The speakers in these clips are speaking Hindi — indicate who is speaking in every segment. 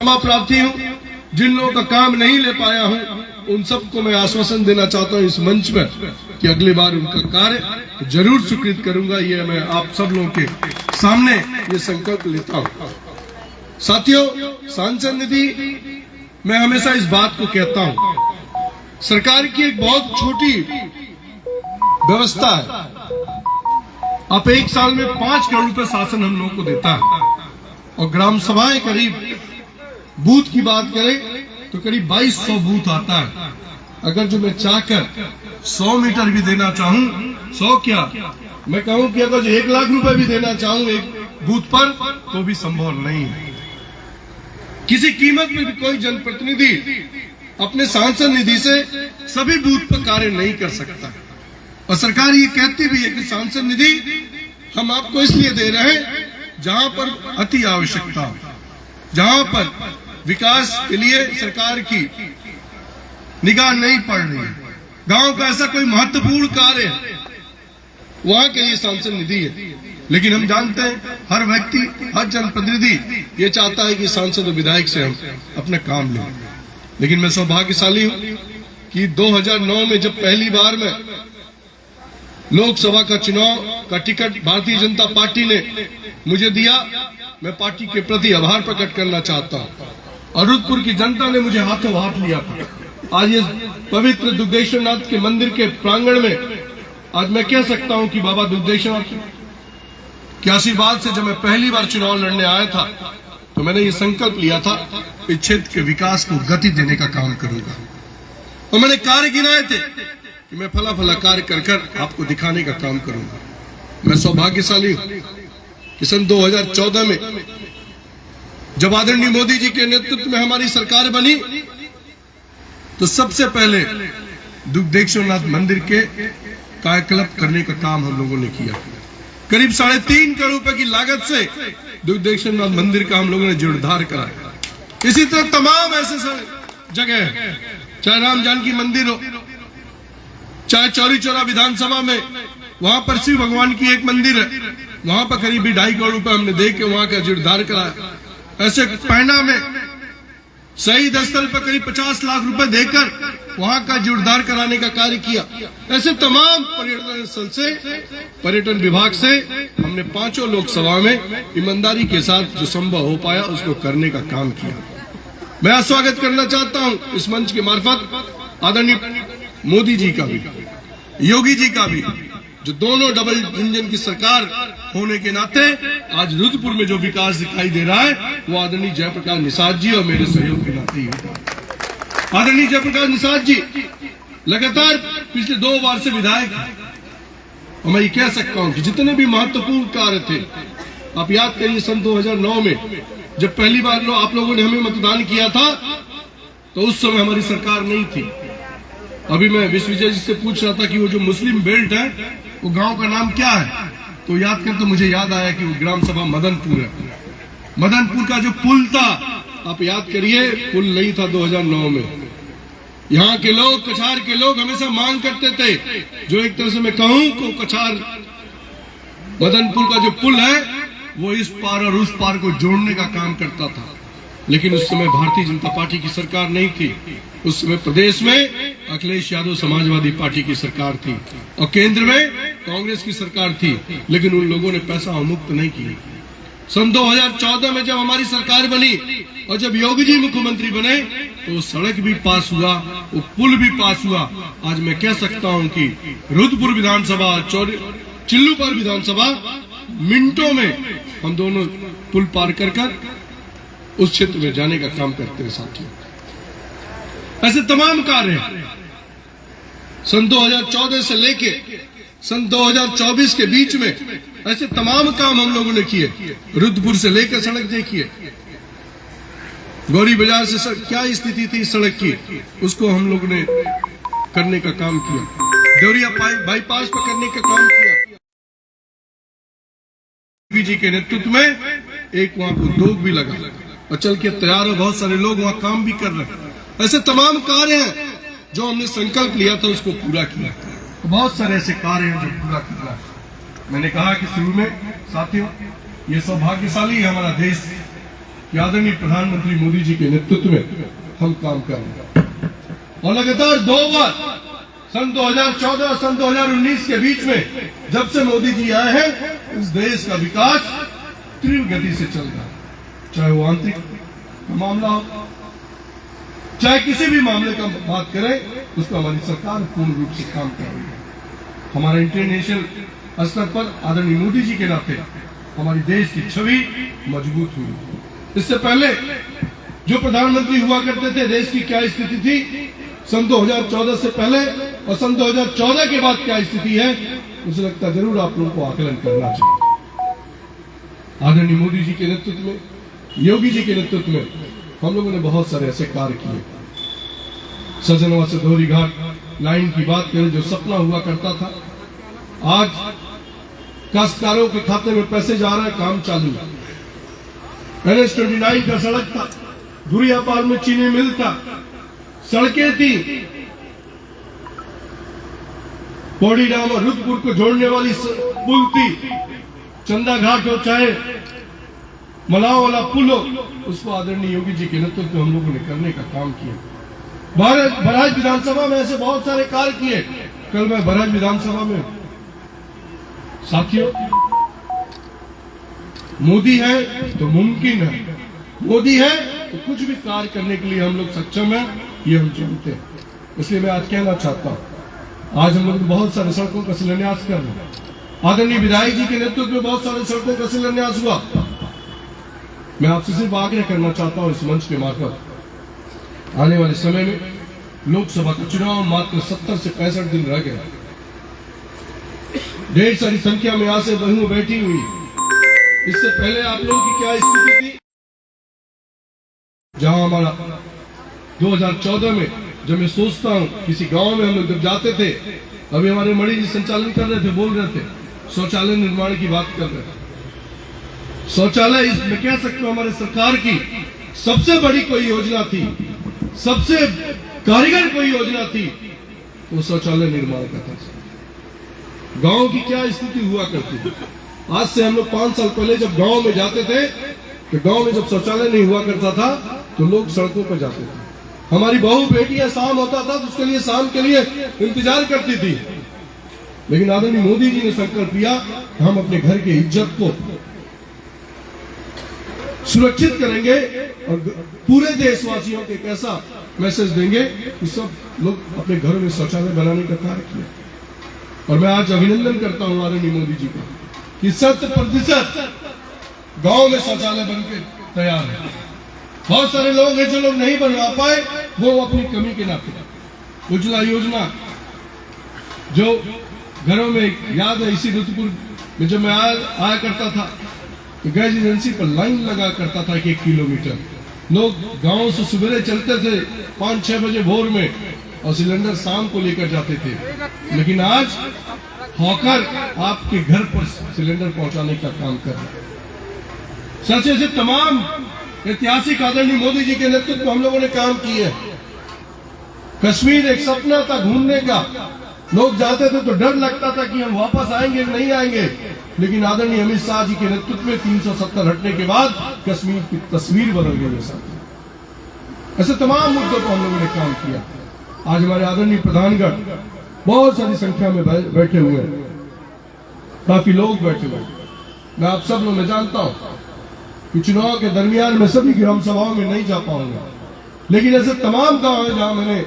Speaker 1: क्षमा प्रार्थी हूँ। जिन लोगों का काम नहीं ले पाया हूँ उन सबको मैं आश्वासन देना चाहता हूँ इस मंच पर कि अगली बार उनका कार्य जरूर स्वीकृत करूंगा। ये मैं आप सब लोगों के सामने ये संकल्प लेता हूँ। साथियों, सांसद निधि मैं हमेशा इस बात को कहता हूँ, सरकार की एक बहुत छोटी व्यवस्था है। आप एक साल में 5 करोड़ रुपए शासन हम लोगों को देता है और ग्राम सभाएं करीब, बूथ की बात करें तो करीब 2200 बूथ आता है। अगर जो मैं चाहकर 100 मीटर भी देना चाहूं, 100 क्या मैं कहूं कि अगर जो 1 लाख रुपए भी देना चाहूं एक बूथ पर तो भी संभव नहीं है। किसी कीमत में भी कोई जनप्रतिनिधि अपने सांसद निधि से सभी बूथ पर कार्य नहीं कर सकता और सरकार ये कहती भी है कि सांसद निधि हम आपको इसलिए दे रहे हैं जहां पर अति आवश्यकता हो, जहां पर विकास के लिए सरकार की निगाह नहीं पड़ रही है, गांव का ऐसा कोई महत्वपूर्ण कार्य है, वहां के लिए सांसद निधि है। लेकिन हम जानते हैं हर व्यक्ति, हर जनप्रतिनिधि ये चाहता है कि सांसद और विधायक से हम अपना काम लें। लेकिन मैं सौभाग्यशाली हूं कि 2009 में जब पहली बार में लोकसभा का चुनाव का टिकट भारतीय जनता पार्टी ने मुझे दिया, मैं पार्टी के प्रति आभार प्रकट करना चाहता हूं। और रुद्रपुर की जनता ने मुझे हाथों हाथ लिया था। आज ये पवित्र दुग्धेश्वरनाथ के मंदिर के प्रांगण में आज मैं कह सकता हूं कि बाबा दुग्धेश्वरनाथ के आशीर्वाद से जब मैं पहली बार चुनाव लड़ने आया था तो मैंने ये संकल्प लिया था इस क्षेत्र के विकास को गति देने का काम करूंगा। और मैंने कार्य गिनाए थे कि मैं फला फला कार्य कर कर आपको दिखाने का काम करूंगा। मैं सौभाग्यशाली हूं कि सन 2014 में जब आदरणीय मोदी जी के नेतृत्व में हमारी सरकार बनी तो सबसे पहले दुग्धेश्वरनाथ मंदिर के कायाकल्प करने का काम हम लोगों ने किया। करीब 3.5 करोड़ रुपए की लागत से दुग्धेश्वरनाथ मंदिर का हम लोगों ने जीर्णोद्धार कराया। इसी तरह तमाम ऐसे जगह, चाहे राम जानकी मंदिर हो, चाहे चौरी चौरा विधानसभा में वहां पर शिव भगवान की एक मंदिर है, वहां पर करीब 2.5 करोड़ रुपए हमने दे के वहां का जीर्णोद्धार कराया। ऐसे पैना में शहीद स्थल पर करीब 50 लाख रुपए देकर वहां का जीर्णोद्धार कराने का कार्य किया। ऐसे तमाम पर्यटन स्थल से, पर्यटन विभाग से हमने 5 लोकसभा में ईमानदारी के साथ जो संभव हो पाया उसको करने का काम किया। मैं स्वागत करना चाहता हूं इस मंच के मार्फत आदरणीय मोदी जी का भी, योगी जी का भी, जो दोनों डबल इंजन की सरकार होने के नाते आज रुद्रपुर में जो विकास दिखाई दे रहा है वो आदरणीय जयप्रकाश निषाद जी और मेरे सहयोग के नाते ही होता है। आदरणीय जयप्रकाश निषाद जी लगातार पिछले 2 बार से विधायक हैं और मैं ये कह सकता हूं कि जितने भी महत्वपूर्ण कार्य थे, आप याद करिए सन 2009 में जब पहली बार आप लोगों ने हमें मतदान किया था तो उस समय हमारी सरकार नहीं थी। अभी मैं विश्वविजय जी से पूछ रहा था कि वो जो मुस्लिम बेल्ट है वो गांव का नाम क्या है, तो याद कर तो मुझे याद आया कि वो ग्राम सभा मदनपुर है। मदनपुर का जो पुल था, आप याद करिए, पुल नहीं था 2009 में। यहाँ के लोग, कछार के लोग हमेशा मांग करते थे, जो एक तरह से मैं कहूं को कछार मदनपुर का जो पुल है वो इस पार और उस पार को जोड़ने का काम करता था। लेकिन उस समय भारतीय जनता पार्टी की सरकार नहीं थी, उस समय प्रदेश में अखिलेश यादव समाजवादी पार्टी की सरकार थी और केंद्र में कांग्रेस की सरकार थी। लेकिन उन लोगों ने पैसा मुक्त नहीं किया। सन 2014 में जब हमारी सरकार बनी और जब योगी जी मुख्यमंत्री बने तो सड़क भी पास हुआ, वो पुल भी पास हुआ। आज मैं कह सकता हूं कि रुद्रपुर विधानसभा, चिल्लूपार विधानसभा, मिनटों में हम दोनों पुल पार कर उस क्षेत्र में जाने का काम करते हैं। साथियों, ऐसे तमाम कार्य हैं। सन 2014 से लेके सन 2024 के बीच में ऐसे तमाम काम हम लोगों ने किए। रुद्रपुर से लेकर सड़क देखिए, गौरी बाजार से क्या स्थिति थी सड़क की, उसको हम लोगों ने करने का काम किया। देवरिया बाईपास पर करने का काम किया। जी के नेतृत्व में एक वहां उद्योग भी लगा और चल के तैयार हो, बहुत सारे लोग वहां काम भी कर रहे हैं। ऐसे तमाम कार्य हैं जो हमने संकल्प लिया था उसको पूरा किया। तो बहुत सारे ऐसे कार्य हैं जो पूरा किया। मैंने कहा कि शुरू में साथियों, ये सौभाग्यशाली है हमारा देश कि आदरणीय प्रधानमंत्री मोदी जी के नेतृत्व में हम काम कर रहे हैं। और लगातार 2 बार सन 2014 और सन 2019 के बीच में जब से मोदी जी आए हैं, इस देश का विकास तीव्र गति से चल रहा है। चाहे वो आंतरिक मामला हो, चाहे किसी भी मामले का बात करें, उस पर हमारी सरकार पूर्ण रूप से काम कर रही है। हमारा इंटरनेशनल स्तर पर आदरणीय मोदी जी के नाते हमारी देश की छवि मजबूत हुई। इससे पहले जो प्रधानमंत्री हुआ करते थे, देश की क्या स्थिति थी सन 2014 से पहले और सन 2014 के बाद क्या स्थिति है, मुझे लगता है जरूर आप लोगों को आकलन करना चाहिए। आदरणीय मोदी जी के नेतृत्व में, योगी जी के नेतृत्व में हम लोगों ने बहुत सारे ऐसे कार्य किए। सजनवा से दोहरी घाट लाइन की बात करें, जो सपना हुआ करता था, आज काश्तकारों के खाते में पैसे जा रहे हैं, काम चालू है। NH-29 का सड़क था, गुड़ियापाल में चीनी मिल था, सड़कें थी, पौड़ी डैम और रुद्रपुर को जोड़ने वाली पुल थी, चंदा घाट हो चाहे मलाव वाला पुल हो, उसको आदरणीय योगी जी के नेतृत्व में हम लोगों ने करने का काम किया। बहराइच विधानसभा में ऐसे बहुत सारे कार्य किए। कल मैं बहराइच विधानसभा में, साथियों, मोदी है तो मुमकिन है, मोदी है तो कुछ भी कार्य करने के लिए हम लोग सक्षम हैं, ये हम जानते हैं। इसलिए मैं आज कहना चाहता हूं, आज हम लोग बहुत सारे सड़कों का शिलान्यास कर रहे हैं। आदरणीय विधायक जी के नेतृत्व में बहुत सारे सड़कों का शिलान्यास हुआ। मैं आपसे सिर्फ आग्रह करना चाहता हूं, इस मंच के मार्फत, आने वाले समय में लोकसभा का चुनाव मात्र 70 से 65 दिन रह गए। ढेर सारी संख्या में यहाँ से बहुएं बैठी हुई। इससे पहले आप लोगों की क्या स्थिति थी? जहां हमारा 2014 में, जब मैं सोचता हूं किसी गांव में हम लोग जब जाते थे, अभी हमारे मणि जी संचालन कर रहे थे, बोल रहे थे, शौचालय निर्माण की बात कर रहे थे। शौचालय, मैं कह सकता हूं हमारे सरकार की सबसे बड़ी कोई योजना थी, सबसे कारीगर कोई योजना थी, वो शौचालय निर्माण का था। गांव की क्या स्थिति हुआ करती थी? आज से हम लोग 5 साल पहले जब गांव में जाते थे, तो गांव में जब शौचालय नहीं हुआ करता था तो लोग सड़कों पर जाते थे। हमारी बहू बेटियां शाम होता था तो उसके लिए, शाम के लिए इंतजार करती थी। लेकिन आदरणीय मोदी जी ने संकल्प लिया, हम अपने घर की इज्जत को सुरक्षित करेंगे और पूरे देशवासियों को एक ऐसा मैसेज देंगे कि सब लोग अपने घरों में शौचालय बनाने का कार्य किया। और मैं आज अभिनंदन करता हूं आदरणीय मोदी जी का कि 100% गांव में शौचालय बनकर तैयार है। बहुत सारे लोग हैं जो लोग नहीं बनवा पाए, वो अपनी कमी के नाते। उज्ज्वला योजना जो घरों में, याद है इसी रुद्रपुर में जब मैं आया करता था तो गैस एजेंसी पर लाइन लगा करता था 1 किलोमीटर। लोग गांव से सुबह चलते थे 5-6 बजे भोर में और सिलेंडर शाम को लेकर जाते थे। लेकिन आज हॉकर आपके घर पर सिलेंडर पहुंचाने का काम कर रहे हैं। सच ऐसे तमाम ऐतिहासिक आदरणीय मोदी जी के नेतृत्व में हम लोगों ने काम किए। कश्मीर एक सपना था घूमने का, लोग जाते थे तो डर लगता था कि हम वापस आएंगे नहीं आएंगे। लेकिन आदरणीय अमित शाह जी के नेतृत्व में 370 हटने के बाद कश्मीर की तस्वीर बदल गई। ऐसे तमाम मुद्दों पर हम लोगों ने काम किया। आज हमारे आदरणीय प्रधानगण बहुत सारी संख्या में बैठे हुए हैं, काफी लोग बैठे हुए हैं। मैं आप सब लोग, मैं जानता हूं कि चुनाव के दरमियान में सभी ग्राम सभाओं में नहीं जा पाऊंगा, लेकिन ऐसे तमाम गांव हैं जहां मैंने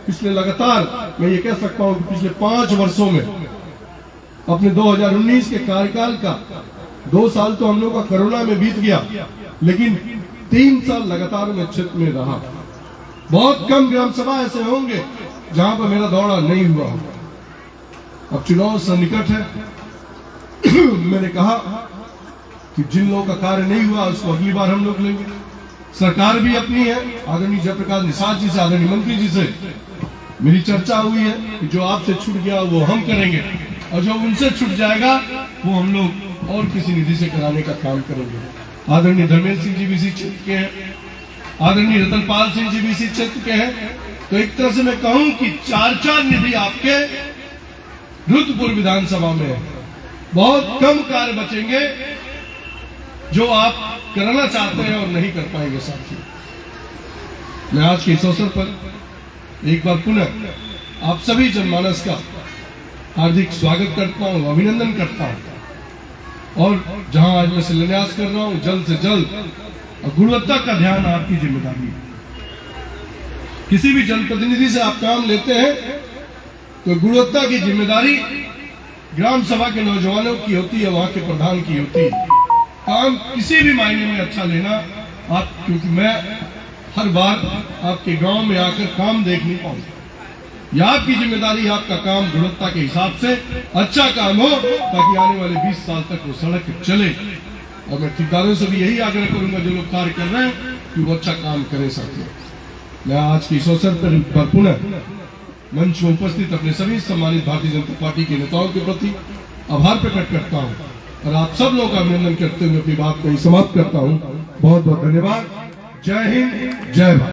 Speaker 1: पिछले लगातार, मैं ये कह सकता हूं कि पिछले 5 वर्षों में अपने 2019 के कार्यकाल का 2 साल तो हम लोग का कोरोना में बीत गया, लेकिन 3 साल लगातार मैं क्षेत्र में रहा। बहुत कम ग्राम सभा ऐसे होंगे जहां पर मेरा दौरा नहीं हुआ। अब चुनाव सन्निकट है। मैंने कहा कि जिन लोगों का कार्य नहीं हुआ उसको अगली बार हम लोग लेंगे। सरकार भी अपनी है। आदरणीय जयप्रकाश निषाद जी से, आदरणीय मंत्री जी से मेरी चर्चा हुई है कि जो आपसे छूट गया वो हम करेंगे और जो उनसे छूट जाएगा वो हम लोग और किसी निधि से कराने का काम करेंगे। आदरणीय धर्मेंद्र सिंह जी भी इसी क्षेत्र के हैं, आदरणीय रतनपाल सिंह जी भी इसी क्षेत्र के हैं। तो एक तरह से मैं कहूं कि 4 निधि आपके रुद्रपुर विधानसभा में है। बहुत कम कार्य बचेंगे जो आप कराना चाहते हैं और नहीं कर पाएंगे साथियों। मैं आज के इस अवसर पर एक बार पुनः आप सभी जनमानस का हार्दिक स्वागत करता हूं, अभिनंदन करता हूं। और जहां आज मैं शिलान्यास कर रहा हूं, जल्द से जल्द और गुणवत्ता का ध्यान आपकी जिम्मेदारी है। किसी भी जनप्रतिनिधि से आप काम लेते हैं तो गुणवत्ता की जिम्मेदारी ग्राम सभा के नौजवानों की होती है, वहां के प्रधान की होती है। काम किसी भी मायने में अच्छा लेना आप, क्योंकि मैं हर बार आपके गांव में आकर काम देख नहीं पाऊंगा। यह आपकी जिम्मेदारी, आपका काम गुणवत्ता के हिसाब से अच्छा काम हो ताकि आने वाले 20 साल तक वो सड़क चले। और मैं ठेकेदारों से भी यही आग्रह करूंगा जो लोग कार्य कर रहे हैं कि वो अच्छा काम करें साथियों। मैं आज के इस अवसर पर पुनः मंच में उपस्थित अपने सभी सम्मानित भारतीय जनता पार्टी के नेताओं के प्रति आभार प्रकट करता हूं और आप सब लोग का अभिनंदन करते हुए अपनी बात को समाप्त करता हूं। बहुत बहुत धन्यवाद। जय हिंद, जय भारत।